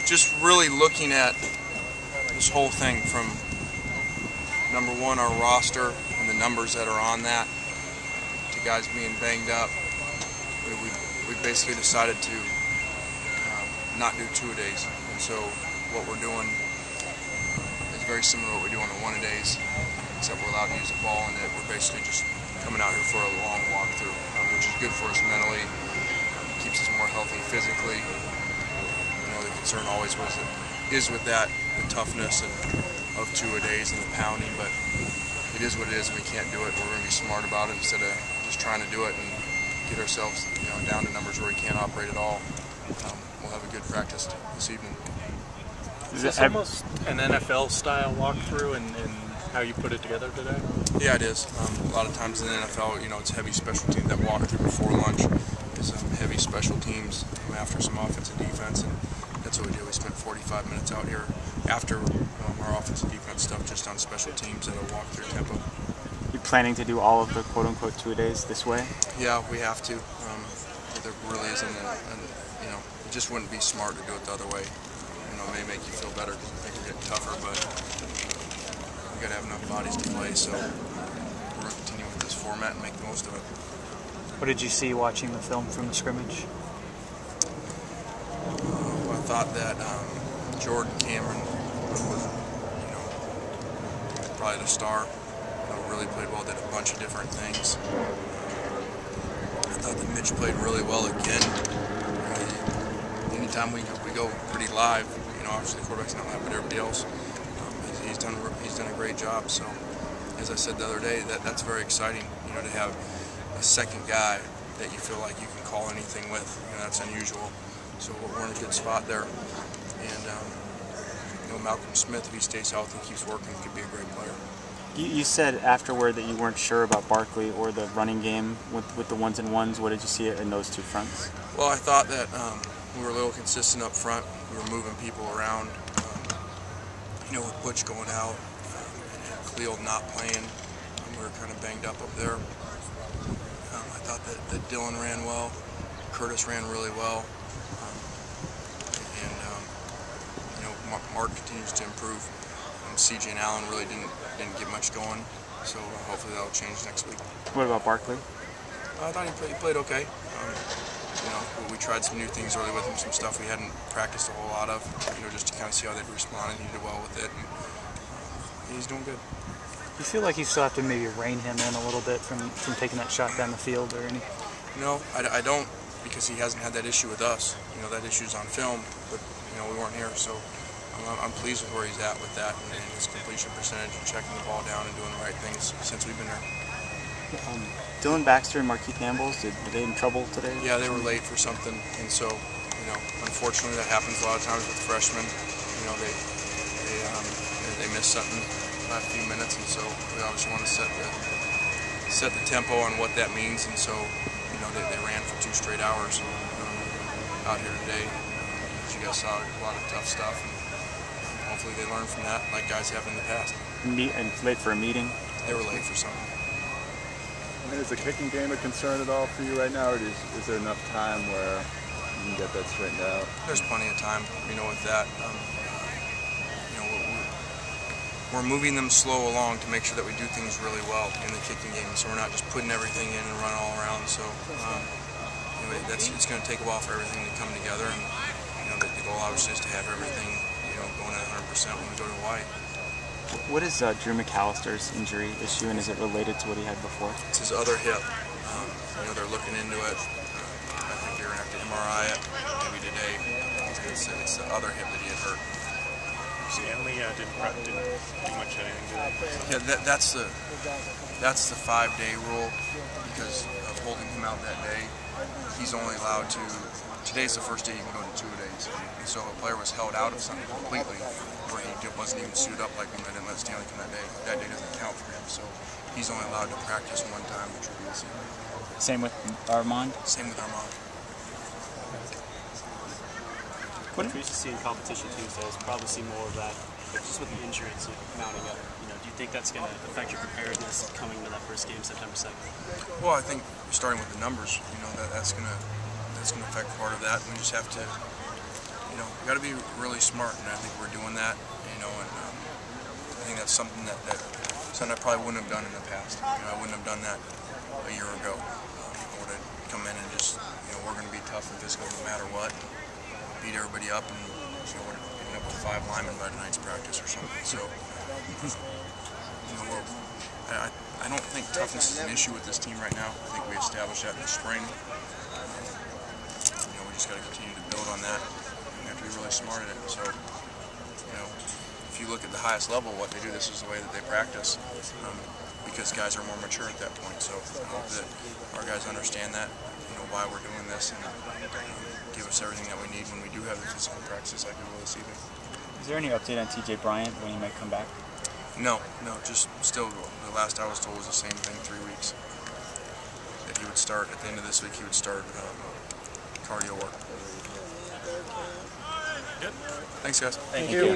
just really looking at this whole thing from number one, our roster and the numbers that are on that, to guys being banged up. We basically decided to not do two-a-days, and so what we're doing is very similar to what we do on the one-a-days, except we're allowed to use the ball, and that we're basically just coming out here for a long walkthrough, which is good for us mentally, keeps us more healthy physically. You know, the concern always is with that, the toughness of two-a-days and the pounding, but it is what it is, and we can't do it. We're going to be smart about it instead of just trying to do it and get ourselves, you know, down to numbers where we can't operate at all. We'll have a good practice this evening. Is this almost an NFL-style walkthrough in how you put it together today? Yeah, it is. A lot of times in the NFL, you know, it's heavy special teams. That walkthrough before lunch is heavy special teams after some offensive defense, and that's what we do. We spent 45 minutes out here after our offensive defense stuff just on special teams at a walkthrough tempo. You planning to do all of the quote-unquote two-a-days this way? Yeah, we have to. There really isn't, you know, it just wouldn't be smart to do it the other way. You know, it may make you feel better because you think you're getting tougher, but we got to have enough bodies to play, so we're going to continue with this format and make the most of it. What did you see watching the film from the scrimmage? Well, I thought that Jordan Cameron was, you know, probably the star. You know, really played well, did a bunch of different things. I thought that Mitch played really well again. Anytime we go pretty live, you know, obviously the quarterback's not live, but everybody else, he's done a great job. So, as I said the other day, that's very exciting. You know, to have a second guy that you feel like you can call anything with. You know, that's unusual. So we're in a good spot there. And you know, Malcolm Smith, if he stays healthy and keeps working, could be a great player. You said afterward that you weren't sure about Barkley or the running game with the ones and ones. What did you see in those two fronts? Well, I thought that we were a little consistent up front. We were moving people around. You know, with Butch going out and Khalil not playing, we were kind of banged up there. I thought that Dylan ran well. Curtis ran really well. And you know, Mark continues to improve. CJ and Allen really didn't get much going, so hopefully that'll change next week. What about Barkley? I thought he played okay. You know, we tried some new things early with him, some stuff we hadn't practiced a whole lot of, you know, just to kind of see how they'd respond, and he did well with it, and he's doing good. You feel like you still have to maybe rein him in a little bit from taking that shot down the field or anything? No, I don't, because he hasn't had that issue with us. You know, that issue's on film, but you know, we weren't here, so I'm pleased with where he's at with that and his completion percentage and checking the ball down and doing the right things since we've been here. Dylan Baxter and Marquise Campbell, were they in trouble today? Yeah, they were late for something, and so, you know, unfortunately that happens a lot of times with freshmen. You know, they miss something the last few minutes, and so we obviously want to set the tempo on what that means, and so, you know, they ran for 2 straight hours out here today. As you guys saw, a lot of tough stuff. Hopefully they learn from that, like guys have in the past. And late for a meeting? They were late for something. I mean, is the kicking game a concern at all for you right now, or is there enough time where you can get that straightened out? There's plenty of time, you know, with that. You know, we're moving them slow along to make sure that we do things really well in the kicking game, so we're not just putting everything in and running all around. So anyway, it's going to take a while for everything to come together, and you know, the goal obviously is to have everything, you know, going at 100% when we go to Hawaii. What is Drew McAllister's injury issue, and is it related to what he had before? It's his other hip. You know, they're looking into it. I think they're going to have to MRI it maybe today. It's the other hip that he had hurt. Stanley didn't do much anything to it. Yeah, that's the 5-day rule because of holding him out that day. He's only allowed to. Today's the first day you can go to 2-a-days. And so a player was held out of something completely where he wasn't even suited up like when they didn't let Stanley come that day. That day doesn't count for him, so he's only allowed to practice 1 time, which will be this evening. Same with Armand? Same with Armand. What we used to see in competition Tuesdays, probably see more of that, but just with the injuries mounting up, you know, do you think that's going to affect your preparedness coming to that first game September 2nd? Well, I think starting with the numbers, you know, that's going to affect part of that. We just have to, you you know, you got to be really smart, and I think we're doing that. You know, and I think that's something that I probably wouldn't have done in the past. You know, I wouldn't have done that a year ago. I would have come in and just, you know, we're going to be tough and physical no matter what, beat everybody up, and you know, would have ended up with 5 linemen by tonight's practice or something. So, you know, I don't think toughness is an issue with this team right now. I think we established that in the spring. You know, we just got to continue to build on that. We have to be really smart at it. So, you know, if you look at the highest level, what they do, this is the way that they practice, because guys are more mature at that point. So I hope that our guys understand that, you know, why we're doing this, and give us everything that we need when we do have the physical practices like we will this evening. Is there any update on TJ Bryant when he might come back? No, just still, the last I was told was the same thing, 3 weeks. That he would start, at the end of this week, he would start cardio work. Good. Thanks, guys. Thank you.